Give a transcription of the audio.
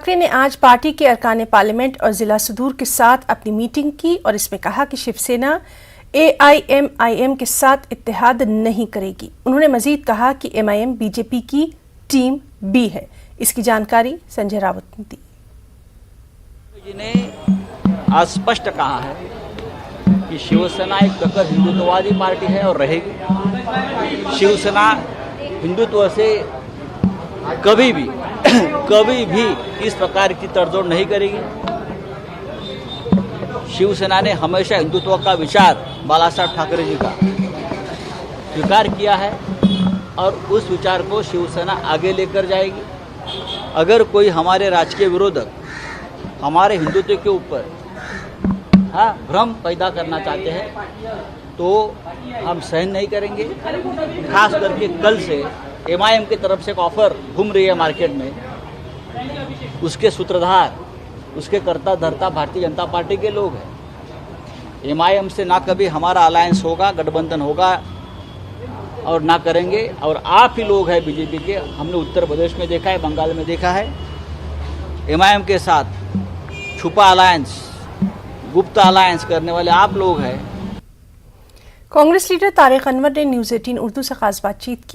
ठाकरे ने आज पार्टी के अरकान पार्लियामेंट और जिला सुदूर के साथ अपनी मीटिंग की और इसमें कहा कि शिवसेना AIMIM के साथ इत्तेहाद नहीं करेगी। उन्होंने मजीद कहा कि MIM बीजेपी की टीम B है। इसकी जानकारी संजय रावत ने दी। ने स्पष्ट कहा है कि शिवसेना एक कट्टर हिंदुत्ववादी पार्टी है और रहेगी। शिवसेना हिंदुत्व से कभी भी इस प्रकार की तड़जोड़ नहीं करेगी। शिवसेना ने हमेशा हिंदुत्व का विचार बाला साहब ठाकरे जी का स्वीकार किया है और उस विचार को शिवसेना आगे लेकर जाएगी। अगर कोई हमारे राजकीय विरोधक हमारे हिंदुत्व के ऊपर भ्रम पैदा करना चाहते हैं तो हम सहन नहीं करेंगे। खास करके कल से MIM की तरफ से एक ऑफर घूम रही है मार्केट में, उसके सूत्रधार उसके कर्ता धर्ता भारतीय जनता पार्टी के लोग हैं। MIM से ना कभी हमारा अलायंस होगा, गठबंधन होगा और ना करेंगे। और आप ही लोग हैं बीजेपी के, हमने उत्तर प्रदेश में देखा है, बंगाल में देखा है। MIM के साथ छुपा अलायंस, गुप्त अलायंस करने वाले आप लोग हैं। कांग्रेस लीडर तारिक अनवर ने न्यूज़ 18 उर्दू से खास बातचीत की।